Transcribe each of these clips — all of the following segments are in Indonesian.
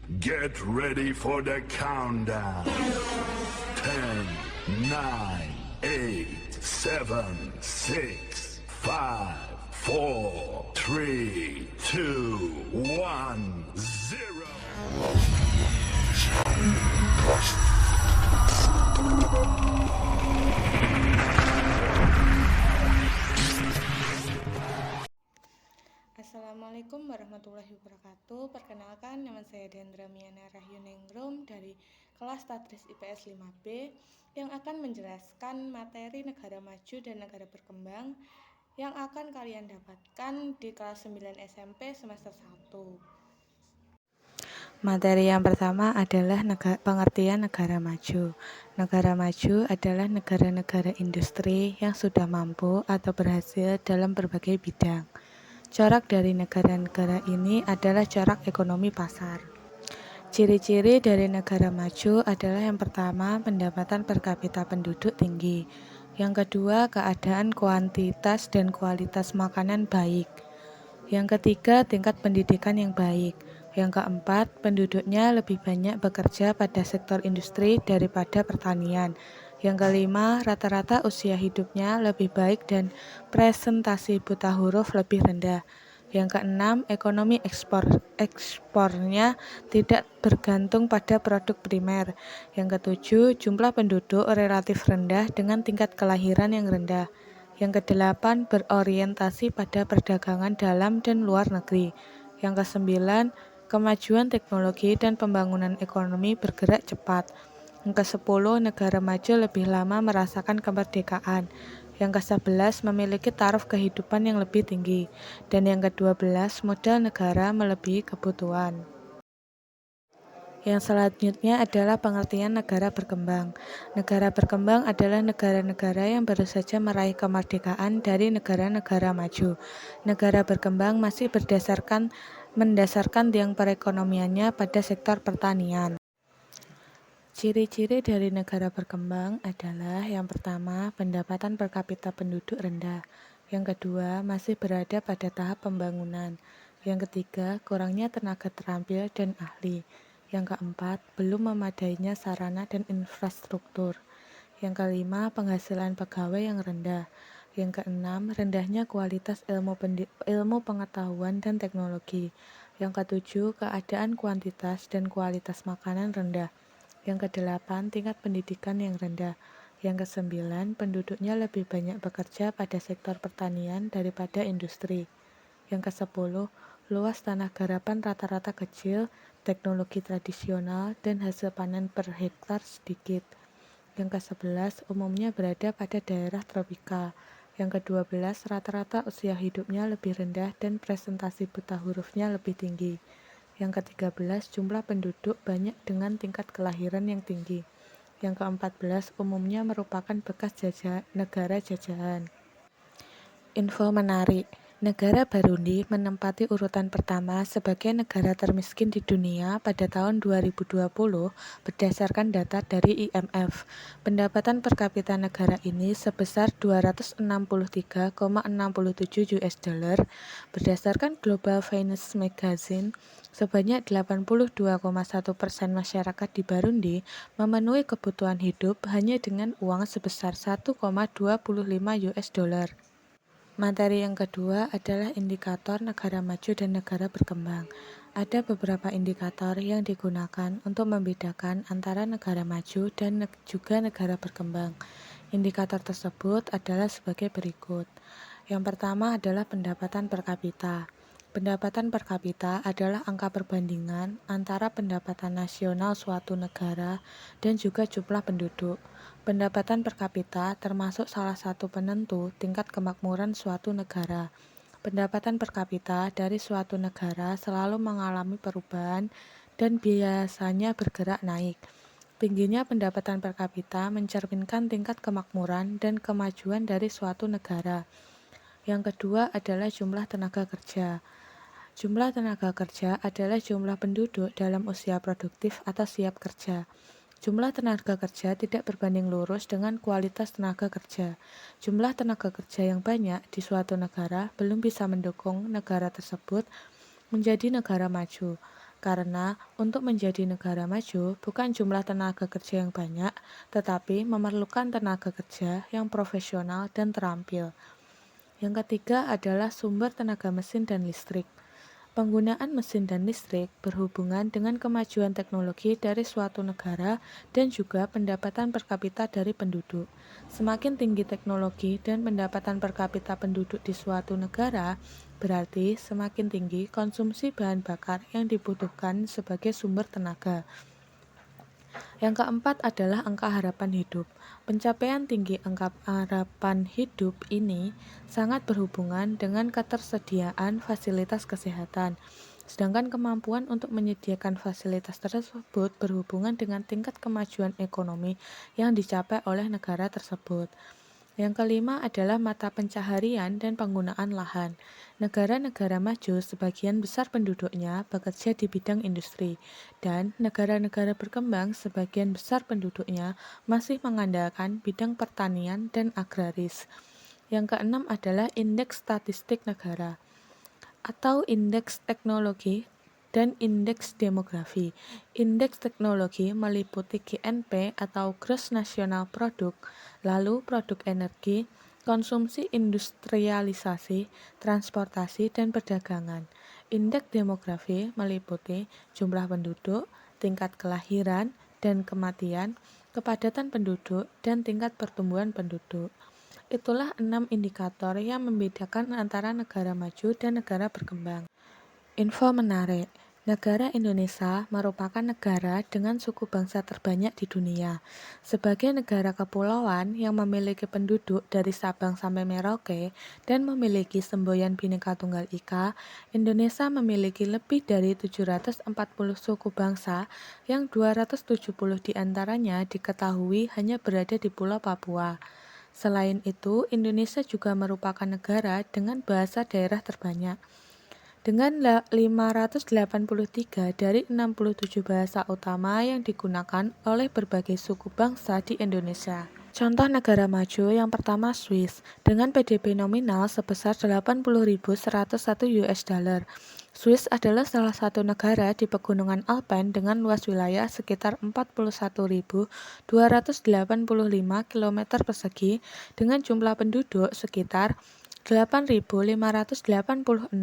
Get ready for the countdown. 10, 9, 8, 7, 6, 5, 4, 3, 2, 1, 0. Assalamualaikum warahmatullahi wabarakatuh. Perkenalkan, nama saya Dendra Miana Rahyuningrum dari kelas Tadris IPS 5B yang akan menjelaskan materi negara maju dan negara berkembang yang akan kalian dapatkan di kelas 9 SMP semester 1. Materi yang pertama adalah pengertian negara maju. Negara maju adalah negara-negara industri yang sudah mampu atau berhasil dalam berbagai bidang. Corak dari negara-negara ini adalah corak ekonomi pasar. Ciri-ciri dari negara maju adalah yang pertama, pendapatan per kapita penduduk tinggi. Yang kedua, keadaan kuantitas dan kualitas makanan baik. Yang ketiga, tingkat pendidikan yang baik. Yang keempat, penduduknya lebih banyak bekerja pada sektor industri daripada pertanian. Yang kelima, rata-rata usia hidupnya lebih baik dan presentasi buta huruf lebih rendah. Yang keenam, ekonomi ekspornya tidak bergantung pada produk primer. Yang ketujuh, jumlah penduduk relatif rendah dengan tingkat kelahiran yang rendah. Yang kedelapan, berorientasi pada perdagangan dalam dan luar negeri. Yang kesembilan, kemajuan teknologi dan pembangunan ekonomi bergerak cepat. Yang ke-10, negara maju lebih lama merasakan kemerdekaan. Yang ke-11, memiliki taraf kehidupan yang lebih tinggi. Dan yang ke-12, modal negara melebihi kebutuhan. Yang selanjutnya adalah pengertian negara berkembang. Negara berkembang adalah negara-negara yang baru saja meraih kemerdekaan dari negara-negara maju. Negara berkembang masih mendasarkan tiang perekonomiannya pada sektor pertanian. Ciri-ciri dari negara berkembang adalah yang pertama, pendapatan per kapita penduduk rendah. Yang kedua, masih berada pada tahap pembangunan. Yang ketiga, kurangnya tenaga terampil dan ahli. Yang keempat, belum memadainya sarana dan infrastruktur. Yang kelima, penghasilan pegawai yang rendah. Yang keenam, rendahnya kualitas ilmu pengetahuan dan teknologi. Yang ketujuh, keadaan kuantitas dan kualitas makanan rendah. Yang kedelapan, tingkat pendidikan yang rendah. Yang kesembilan, penduduknya lebih banyak bekerja pada sektor pertanian daripada industri. Yang kesepuluh, luas tanah garapan rata-rata kecil, teknologi tradisional, dan hasil panen per hektar sedikit. Yang ke-11, umumnya berada pada daerah tropika. Yang ke-12, rata-rata usia hidupnya lebih rendah dan presentasi buta hurufnya lebih tinggi. Yang ke-13, jumlah penduduk banyak dengan tingkat kelahiran yang tinggi. Yang ke-14, umumnya merupakan bekas negara jajahan. Info menarik. Negara Burundi menempati urutan pertama sebagai negara termiskin di dunia pada tahun 2020 berdasarkan data dari IMF. Pendapatan per kapita negara ini sebesar 263,67 US dollar. Berdasarkan Global Finance Magazine, sebanyak 82,1% masyarakat di Burundi memenuhi kebutuhan hidup hanya dengan uang sebesar 1,25 US dollar. Materi yang kedua adalah indikator negara maju dan negara berkembang. Ada beberapa indikator yang digunakan untuk membedakan antara negara maju dan juga negara berkembang. Indikator tersebut adalah sebagai berikut. Yang pertama adalah pendapatan per kapita. Pendapatan per kapita adalah angka perbandingan antara pendapatan nasional suatu negara dan juga jumlah penduduk. Pendapatan per kapita termasuk salah satu penentu tingkat kemakmuran suatu negara. Pendapatan per kapita dari suatu negara selalu mengalami perubahan dan biasanya bergerak naik. Tingginya pendapatan per kapita mencerminkan tingkat kemakmuran dan kemajuan dari suatu negara. Yang kedua adalah jumlah tenaga kerja. Jumlah tenaga kerja adalah jumlah penduduk dalam usia produktif atau siap kerja. Jumlah tenaga kerja tidak berbanding lurus dengan kualitas tenaga kerja. Jumlah tenaga kerja yang banyak di suatu negara belum bisa mendukung negara tersebut menjadi negara maju, Karena untuk menjadi negara maju bukan jumlah tenaga kerja yang banyak, tetapi memerlukan tenaga kerja yang profesional dan terampil. Yang ketiga adalah sumber tenaga mesin dan listrik. Penggunaan mesin dan listrik berhubungan dengan kemajuan teknologi dari suatu negara dan juga pendapatan per kapita dari penduduk. Semakin tinggi teknologi dan pendapatan per kapita penduduk di suatu negara, berarti semakin tinggi konsumsi bahan bakar yang dibutuhkan sebagai sumber tenaga. Yang keempat adalah angka harapan hidup. Pencapaian tinggi angka harapan hidup ini sangat berhubungan dengan ketersediaan fasilitas kesehatan. Sedangkan kemampuan untuk menyediakan fasilitas tersebut berhubungan dengan tingkat kemajuan ekonomi yang dicapai oleh negara tersebut. Yang kelima adalah mata pencaharian dan penggunaan lahan. Negara-negara maju sebagian besar penduduknya bekerja di bidang industri, dan negara-negara berkembang sebagian besar penduduknya masih mengandalkan bidang pertanian dan agraris. Yang keenam adalah indeks statistik negara atau indeks teknologi dan indeks demografi. Indeks teknologi meliputi GNP atau Gross National Product, lalu produk energi, konsumsi industrialisasi, transportasi, dan perdagangan. Indeks demografi meliputi jumlah penduduk, tingkat kelahiran dan kematian, kepadatan penduduk, dan tingkat pertumbuhan penduduk. Itulah 6 indikator yang membedakan antara negara maju dan negara berkembang. Info menarik, negara Indonesia merupakan negara dengan suku bangsa terbanyak di dunia. Sebagai negara kepulauan yang memiliki penduduk dari Sabang sampai Merauke dan memiliki semboyan Bhinneka Tunggal Ika, Indonesia memiliki lebih dari 740 suku bangsa yang 270 diantaranya diketahui hanya berada di Pulau Papua. Selain itu, Indonesia juga merupakan negara dengan bahasa daerah terbanyak. Dengan 583 dari 67 bahasa utama yang digunakan oleh berbagai suku bangsa di Indonesia. Contoh negara maju yang pertama Swiss, dengan PDB nominal sebesar 80.101 US dollar. Swiss adalah salah satu negara di pegunungan Alpen dengan luas wilayah sekitar 41.285 km persegi dengan jumlah penduduk sekitar 8.586.550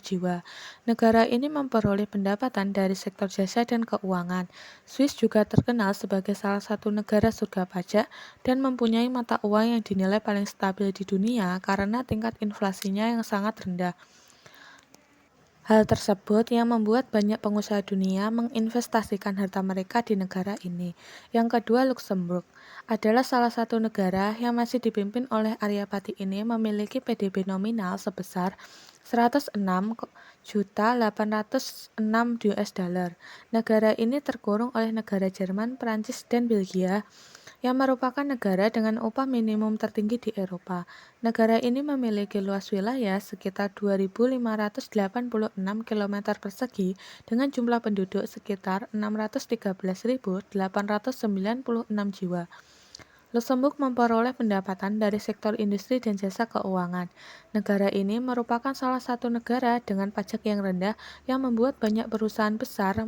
jiwa. Negara ini memperoleh pendapatan dari sektor jasa dan keuangan. Swiss juga terkenal sebagai salah satu negara surga pajak dan mempunyai mata uang yang dinilai paling stabil di dunia karena tingkat inflasinya yang sangat rendah. Hal tersebut yang membuat banyak pengusaha dunia menginvestasikan harta mereka di negara ini. Yang kedua, Luxembourg adalah salah satu negara yang masih dipimpin oleh Aryapati ini memiliki PDB nominal sebesar 106.806 US dollar. Negara ini terkurung oleh negara Jerman, Prancis, dan Belgia yang merupakan negara dengan upah minimum tertinggi di Eropa. Negara ini memiliki luas wilayah sekitar 2.586 km persegi dengan jumlah penduduk sekitar 613.896 jiwa. Luxembourg memperoleh pendapatan dari sektor industri dan jasa keuangan. Negara ini merupakan salah satu negara dengan pajak yang rendah yang membuat banyak perusahaan besar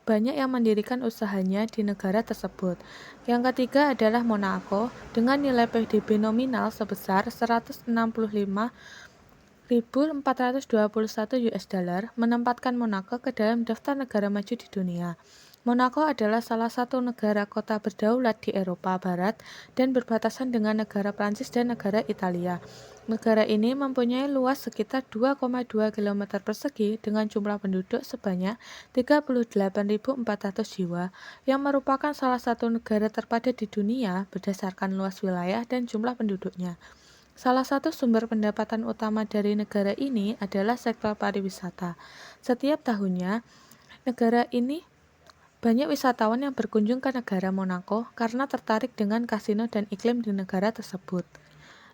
banyak yang mendirikan usahanya di negara tersebut. Yang ketiga adalah Monaco dengan nilai PDB nominal sebesar 165.421 US dollar menempatkan Monaco ke dalam daftar negara maju di dunia. Monaco adalah salah satu negara kota berdaulat di Eropa Barat dan berbatasan dengan negara Prancis dan negara Italia. Negara ini mempunyai luas sekitar 2,2 km persegi dengan jumlah penduduk sebanyak 38.400 jiwa, yang merupakan salah satu negara terpadat di dunia berdasarkan luas wilayah dan jumlah penduduknya. Salah satu sumber pendapatan utama dari negara ini adalah sektor pariwisata. Setiap tahunnya, negara ini banyak wisatawan yang berkunjung ke negara Monaco karena tertarik dengan kasino dan iklim di negara tersebut.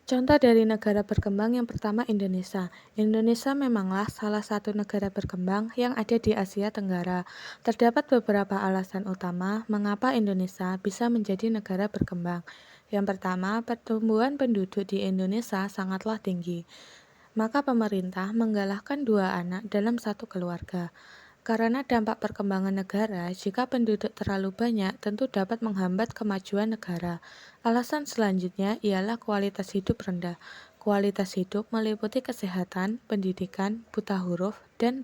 Contoh dari negara berkembang yang pertama Indonesia. Indonesia memanglah salah satu negara berkembang yang ada di Asia Tenggara. Terdapat beberapa alasan utama mengapa Indonesia bisa menjadi negara berkembang. Yang pertama, pertumbuhan penduduk di Indonesia sangatlah tinggi. Maka pemerintah menggalakkan 2 anak dalam satu keluarga. Karena dampak perkembangan negara, jika penduduk terlalu banyak tentu dapat menghambat kemajuan negara. Alasan selanjutnya ialah kualitas hidup rendah. Kualitas hidup meliputi kesehatan, pendidikan, buta huruf, dan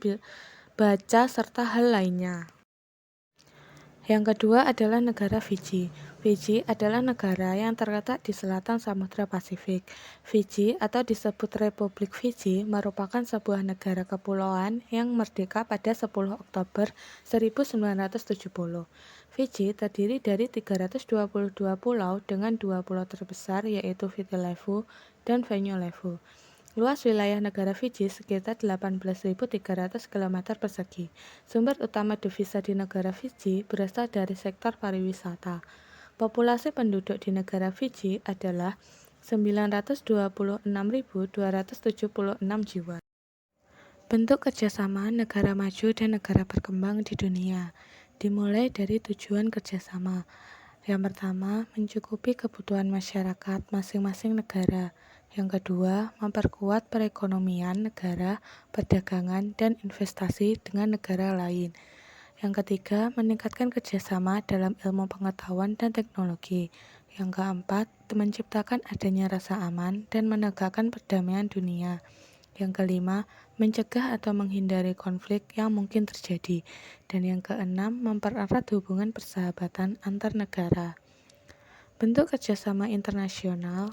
baca serta hal lainnya. Yang kedua adalah negara Fiji. Fiji adalah negara yang terletak di selatan Samudra Pasifik. Fiji atau disebut Republik Fiji merupakan sebuah negara kepulauan yang merdeka pada 10 Oktober 1970. Fiji terdiri dari 322 pulau dengan 2 pulau terbesar yaitu Viti Levu dan Vanuatu. Luas wilayah negara Fiji sekitar 18.300 km persegi. Sumber utama devisa di negara Fiji berasal dari sektor pariwisata. Populasi penduduk di negara Fiji adalah 926.276 jiwa. Bentuk kerjasama negara maju dan negara berkembang di dunia dimulai dari tujuan kerjasama. Yang pertama, mencukupi kebutuhan masyarakat masing-masing negara. Yang kedua, memperkuat perekonomian negara, perdagangan, dan investasi dengan negara lain. Yang ketiga, meningkatkan kerjasama dalam ilmu pengetahuan dan teknologi. Yang keempat, menciptakan adanya rasa aman dan menegakkan perdamaian dunia. Yang kelima, mencegah atau menghindari konflik yang mungkin terjadi. Dan yang keenam, mempererat hubungan persahabatan antar negara. Bentuk kerjasama internasional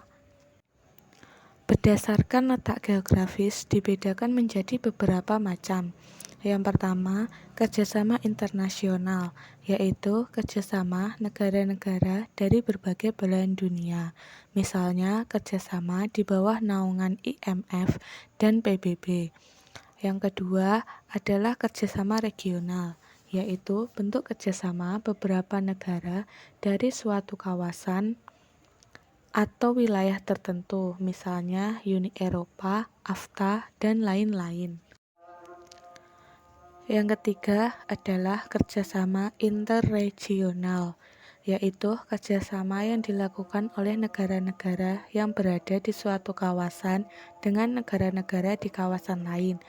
berdasarkan letak geografis dibedakan menjadi beberapa macam. Yang pertama, kerjasama internasional, yaitu kerjasama negara-negara dari berbagai belahan dunia. Misalnya, kerjasama di bawah naungan IMF dan PBB. Yang kedua adalah kerjasama regional, yaitu bentuk kerjasama beberapa negara dari suatu kawasan atau wilayah tertentu, misalnya Uni Eropa, AFTA, dan lain-lain. Yang ketiga adalah kerjasama interregional, yaitu kerjasama yang dilakukan oleh negara-negara yang berada di suatu kawasan dengan negara-negara di kawasan lain,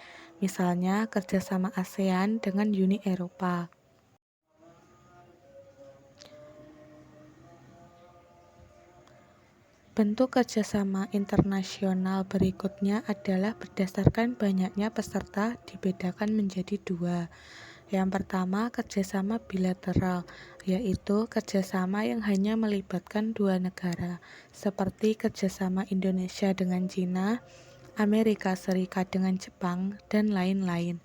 misalnya kerjasama ASEAN dengan Uni Eropa. Bentuk kerjasama internasional berikutnya adalah berdasarkan banyaknya peserta dibedakan menjadi 2. Yang pertama, kerjasama bilateral, yaitu kerjasama yang hanya melibatkan 2 negara, seperti kerjasama Indonesia dengan Cina, Amerika Serikat dengan Jepang, dan lain-lain.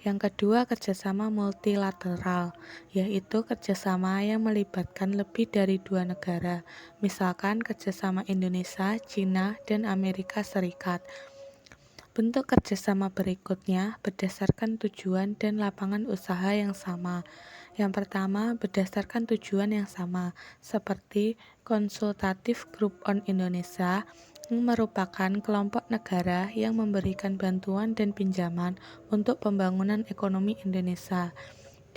Yang kedua, kerjasama multilateral, yaitu kerjasama yang melibatkan lebih dari 2 negara, misalkan kerjasama Indonesia, Cina, dan Amerika Serikat. Bentuk kerjasama berikutnya berdasarkan tujuan dan lapangan usaha yang sama. Yang pertama, berdasarkan tujuan yang sama, seperti Consultative Group on Indonesia, yang merupakan kelompok negara yang memberikan bantuan dan pinjaman untuk pembangunan ekonomi Indonesia.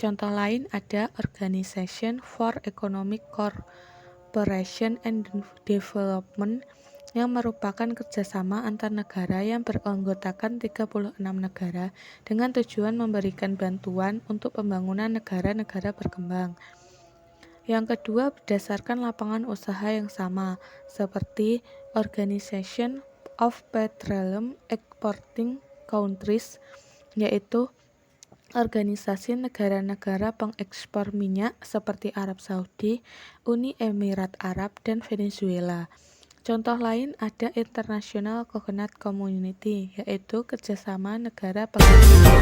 Contoh lain ada Organization for Economic Cooperation and Development, yang merupakan kerjasama antar negara yang beranggotakan 36 negara dengan tujuan memberikan bantuan untuk pembangunan negara-negara berkembang. Yang kedua, berdasarkan lapangan usaha yang sama, seperti Organization of Petroleum Exporting Countries, yaitu organisasi negara-negara pengekspor minyak seperti Arab Saudi, Uni Emirat Arab, dan Venezuela. Contoh lain ada International Coconut Community, yaitu kerjasama negara pengekspor